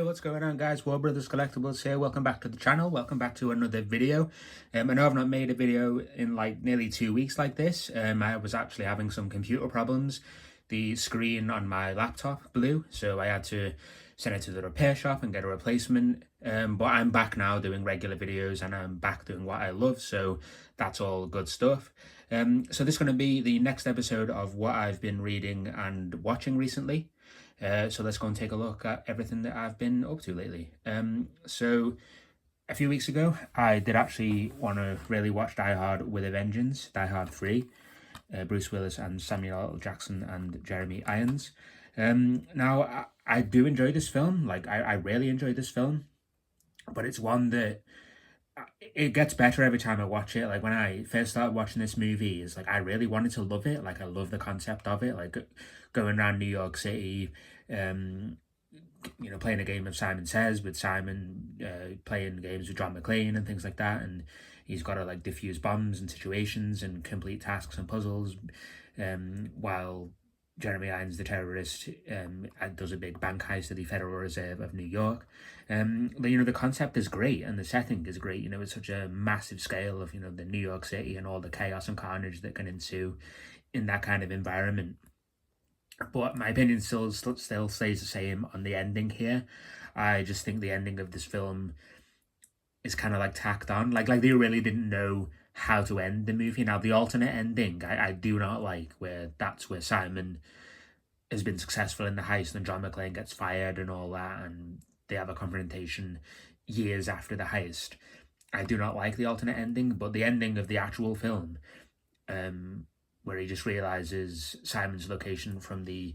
what's going on, guys? War Brothers Collectibles here. Welcome back to the channel. Welcome back to another video. I know I've not made a video in like nearly 2 weeks like this. I was actually having some computer problems. The screen on my laptop blew, so I had to send it to the repair shop and get a replacement. But I'm back now doing regular videos and I'm back doing what I love, so that's all good stuff. So this is going to be the next episode of what I've been reading and watching recently. So let's go and take a look at everything that I've been up to lately. So a few weeks ago, I did actually want to really watch Die Hard with a Vengeance, Die Hard 3, Bruce Willis and Samuel L. Jackson and Jeremy Irons. Now, I do enjoy this film. Like, I really enjoy this film, but it's one that it gets better every time I watch it. Like, when I first started watching this movie, it's like I really wanted to love it. Like, I love the concept of it, like going around New York City, playing a game of Simon Says with Simon, playing games with John McClane and things like that, and he's got to like defuse bombs and situations and complete tasks and puzzles, while Jeremy Irons, the terrorist, does a big bank heist at the Federal Reserve of New York. The concept is great and the setting is great. It's such a massive scale of, the New York City and all the chaos and carnage that can ensue in that kind of environment. But my opinion still stays the same on the ending here. I just think the ending of this film is kind of like tacked on. Like they really didn't know how to end the movie. Now, the alternate ending, I do not like, where Simon has been successful in the heist and John McClane gets fired and all that, and they have a confrontation years after the heist. I do not like the alternate ending, but the ending of the actual film, where he just realizes Simon's location from the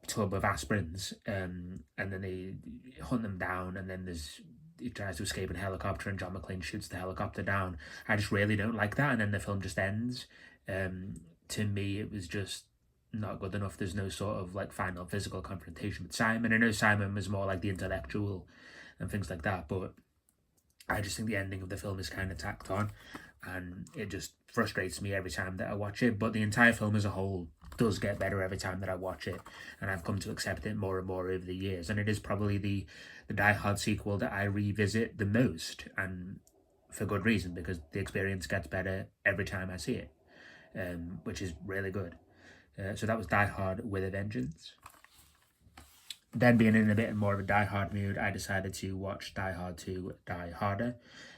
tub of aspirins, and then they hunt them down, and then he tries to escape in a helicopter and John McClane shoots the helicopter down. I just really don't like that, and then the film just ends. To me, it was just not good enough. There's no sort of like final physical confrontation with Simon. I know Simon was more like the intellectual and things like that, but I just think the ending of the film is kind of tacked on, and it just frustrates me every time that I watch it. But the entire film as a whole does get better every time that I watch it, and I've come to accept it more and more over the years. And it is probably the Die Hard sequel that I revisit the most, and for good reason, because the experience gets better every time I see it, which is really good. So that was Die Hard with a Vengeance. Then, being in a bit more of a Die Hard mood, I decided to watch Die Hard 2, Die Harder,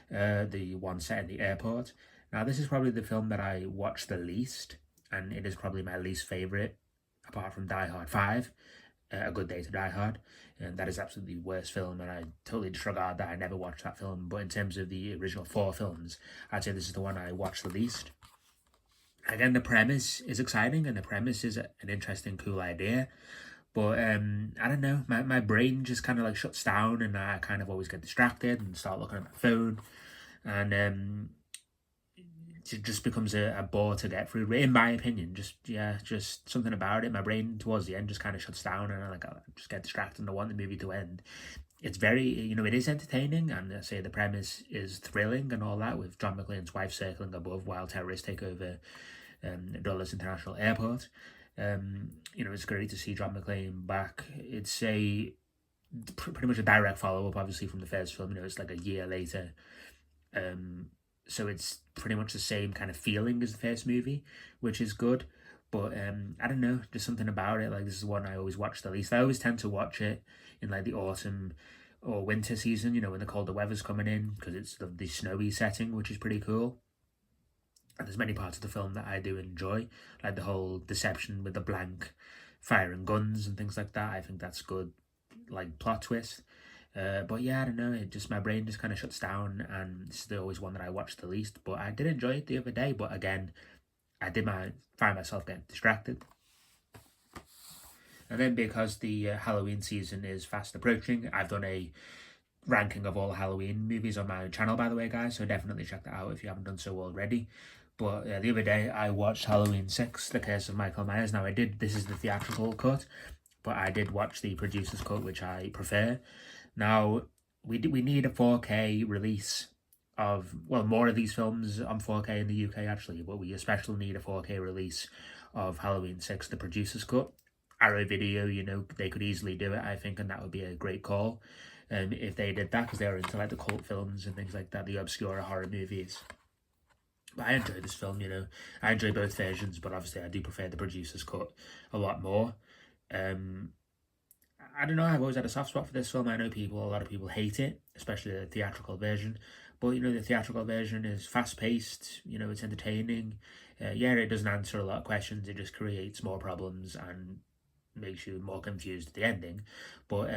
the one set in the airport. Now, this is probably the film that I watch the least, and it is probably my least favourite, apart from Die Hard 5, A Good Day to Die Hard. And that is absolutely the worst film, and I totally disregard that I never watched that film. But in terms of the original 4 films, I'd say this is the one I watched the least. Again, the premise is exciting, and the premise is an interesting, cool idea. But I don't know, my brain just kind of like shuts down, and I kind of always get distracted and start looking at my phone. And it just becomes a bore to get through, in my opinion. Just something about it. My brain towards the end just kind of shuts down, and I just get distracted and I want the movie to end. It's very, it is entertaining, and I say the premise is thrilling and all that, with John McClane's wife circling above while terrorists take over Dulles International Airport. It's great to see John McClane back. It's pretty much a direct follow-up, obviously, from the first film. It's like a year later. So it's pretty much the same kind of feeling as the first movie, which is good. But I don't know, just something about it. Like, this is one I always watch the least. I always tend to watch it in like the autumn or winter season, when the colder weather's coming in, because it's the snowy setting, which is pretty cool. And there's many parts of the film that I do enjoy, like the whole deception with the blank firing guns and things like that. I think that's good, like, plot twist. But yeah, I don't know, my brain just kind of shuts down, and this is always one that I watch the least. But I did enjoy it the other day, but again, I did find myself getting distracted. And then, because the Halloween season is fast approaching, I've done a ranking of all Halloween movies on my channel, by the way, guys, so definitely check that out if you haven't done so already. But the other day I watched Halloween 6, The Curse of Michael Myers. Now, this is the theatrical cut, but I did watch the producer's cut, which I prefer. Now, we need a 4K release of, more of these films on 4K in the UK, actually, but we especially need a 4K release of Halloween 6, the producer's cut. Arrow Video, you know, they could easily do it, I think, and that would be a great call. If they did that, because they're into like the cult films and things like that, the obscure horror movies. But I enjoy this film, you know. I enjoy both versions, but obviously I do prefer the producer's cut a lot more. Um, I don't know, I've always had a soft spot for this film. I know a lot of people hate it, especially the theatrical version. But, you know, the theatrical version is fast-paced, you know, it's entertaining. Yeah, it doesn't answer a lot of questions, it just creates more problems and makes you more confused at the ending. But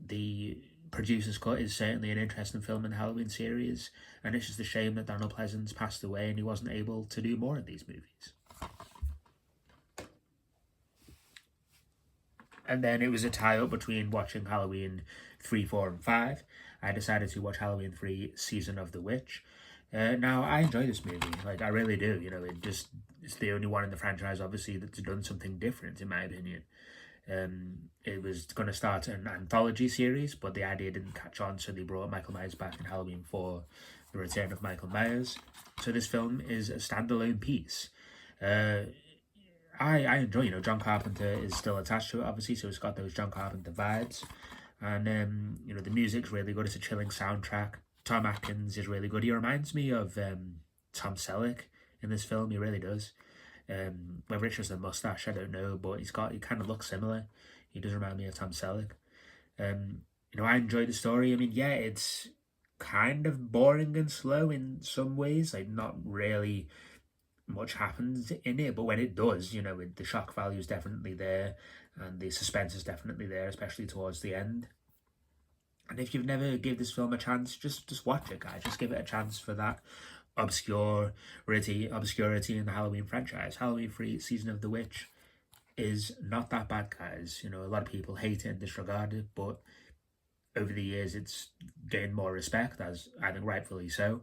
the producer's cut is certainly an interesting film in the Halloween series, and it's just a shame that Donald Pleasence passed away and he wasn't able to do more of these movies. And then it was a tie-up between watching Halloween 3, 4, and 5. I decided to watch Halloween 3, Season of the Witch. Now, I enjoy this movie. Like, I really do. You know, it's the only one in the franchise, obviously, that's done something different, in my opinion. It was going to start an anthology series, but the idea didn't catch on, so they brought Michael Myers back in Halloween 4, The Return of Michael Myers. So this film is a standalone piece. I enjoy, you know, John Carpenter is still attached to it, obviously, so it's got those John Carpenter vibes. And, you know, the music's really good. It's a chilling soundtrack. Tom Atkins is really good. He reminds me of Tom Selleck in this film. He really does. Whether it's just a mustache, I don't know, but he kind of looks similar. He does remind me of Tom Selleck. You know, I enjoy the story. I mean, yeah, it's kind of boring and slow in some ways. Like, not really much happens in it, but when it does, you know, the shock value is definitely there, and the suspense is definitely there, especially towards the end. And if you've never give this film a chance, just watch it, guys. Just give it a chance for that obscurity in the Halloween franchise. Halloween 3, Season of the Witch is not that bad, guys. You know, a lot of people hate it and disregard it, but over the years it's gained more respect, as I think rightfully so.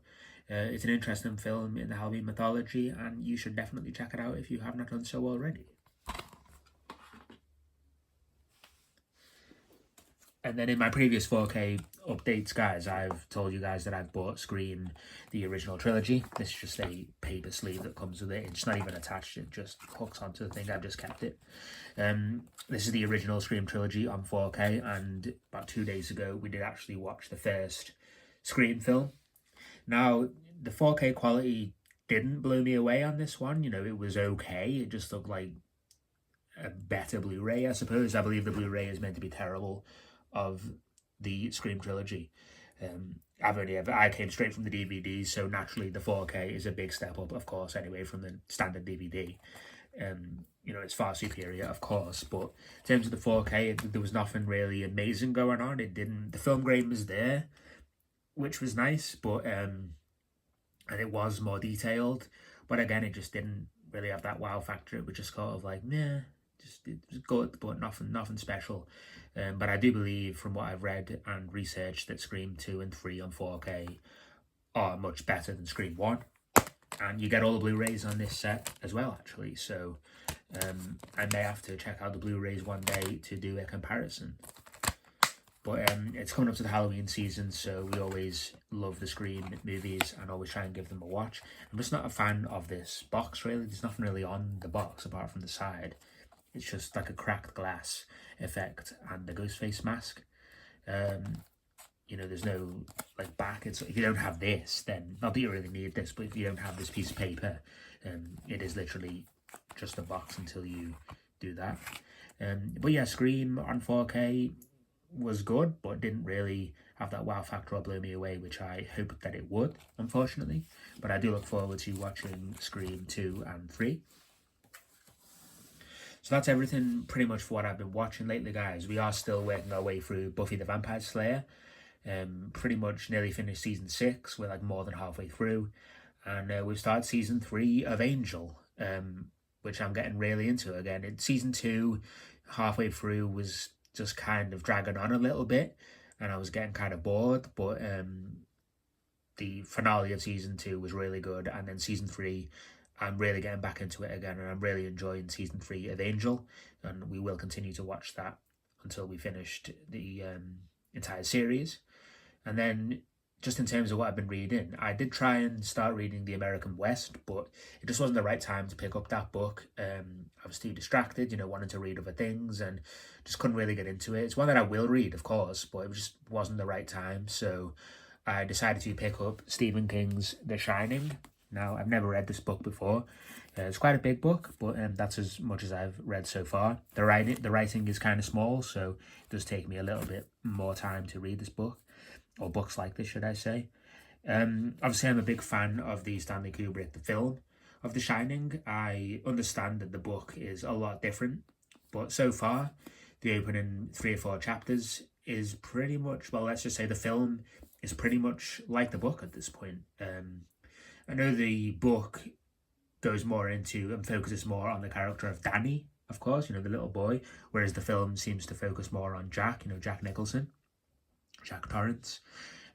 It's an interesting film in the Halloween mythology, and you should definitely check it out if you have not done so already. And then in my previous 4K updates, guys, I've told you guys that I've bought Scream, the original trilogy. This is just a paper sleeve that comes with it. It's not even attached, it just hooks onto the thing. I've just kept it. This is the original Scream trilogy on 4K, and about 2 days ago, we did actually watch the first Scream film. Now, the 4K quality didn't blow me away on this one. You know, it was okay. It just looked like a better Blu-ray, I suppose. I believe the Blu-ray is meant to be terrible of the Scream trilogy. I came straight from the DVD, so naturally the 4K is a big step up, of course, anyway, from the standard DVD. You know, it's far superior, of course, but in terms of the 4K, there was nothing really amazing going on. The film grain was there, which was nice, but and it was more detailed, but again, it just didn't really have that wow factor. It was just sort of like, nah, it was good, but nothing special. But I do believe, from what I've read and researched, that Scream 2 and 3 on 4K are much better than Scream 1. And you get all the Blu-rays on this set as well, actually. So I may have to check out the Blu-rays one day to do a comparison. But it's coming up to the Halloween season, so we always love the Scream movies and always try and give them a watch. I'm just not a fan of this box, really. There's nothing really on the box apart from the side. It's just like a cracked glass effect and the Ghostface mask. You know, there's no like back. It's if you don't have this, then not that you really need this, but if you don't have this piece of paper, it is literally just a box until you do that. But yeah, Scream on 4K was good, but didn't really have that wow factor or blow me away, which I hoped that it would, unfortunately. But I do look forward to watching Scream 2 and 3. So that's everything pretty much for what I've been watching lately, guys. We are still working our way through Buffy the Vampire Slayer. Pretty much nearly finished season 6. We're like more than halfway through. And we've started season 3 of Angel, which I'm getting really into again. Season 2, halfway through, was just kind of dragging on a little bit, and I was getting kind of bored, but the finale of season 2 was really good, and then season 3, I'm really getting back into it again, and I'm really enjoying season 3 of Angel, and we will continue to watch that until we finished the entire series. And then just in terms of what I've been reading, I did try and start reading The American West, but it just wasn't the right time to pick up that book. I was too distracted, wanting to read other things and just couldn't really get into it. It's one that I will read, of course, but it just wasn't the right time. So I decided to pick up Stephen King's The Shining. Now, I've never read this book before. It's quite a big book, but that's as much as I've read so far. The writing is kind of small, so it does take me a little bit more time to read this book, or books like this, should I say. Obviously, I'm a big fan of the Stanley Kubrick, the film of The Shining. I understand that the book is a lot different, but so far, the opening 3 or 4 chapters is pretty much, well, let's just say the film is pretty much like the book at this point. I know the book goes more into and focuses more on the character of Danny, of course, the little boy, whereas the film seems to focus more on Jack, Jack Nicholson, Jack Torrance.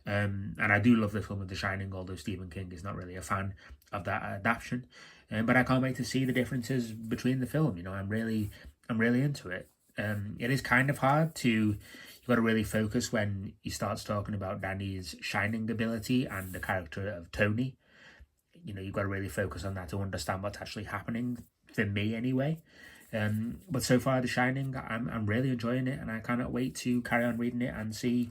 And I do love the film of The Shining, although Stephen King is not really a fan of that adaptation. But I can't wait to see the differences between the film. I'm really into it. It is kind of hard to, you've got to really focus when he starts talking about Danny's shining ability and the character of Tony. You've got to really focus on that to understand what's actually happening, for me anyway. But so far, The Shining, I'm really enjoying it, and I cannot wait to carry on reading it and see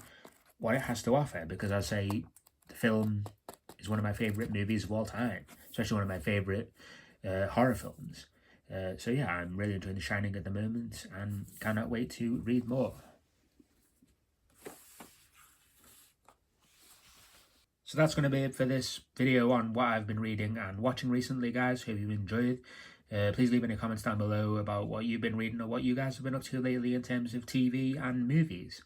what it has to offer, because I say the film is one of my favourite movies of all time, especially one of my favourite horror films. So yeah, I'm really enjoying The Shining at the moment and cannot wait to read more. So that's going to be it for this video on what I've been reading and watching recently, guys. Hope you enjoyed. Please leave any comments down below about what you've been reading or what you guys have been up to lately in terms of TV and movies.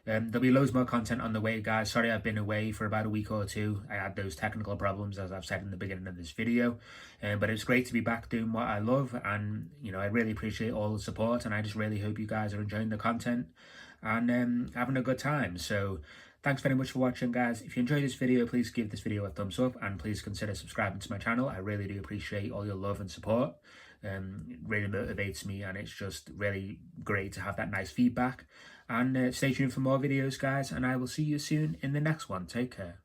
There'll be loads more content on the way, guys. Sorry I've been away for about a week or two. I had those technical problems, as I've said in the beginning of this video. But it's great to be back doing what I love, and I really appreciate all the support, and I just really hope you guys are enjoying the content and having a good time. So thanks very much for watching, guys. If you enjoyed this video, please give this video a thumbs up and please consider subscribing to my channel. I really do appreciate all your love and support. It really motivates me, and it's just really great to have that nice feedback. And stay tuned for more videos, guys, and I will see you soon in the next one. Take care.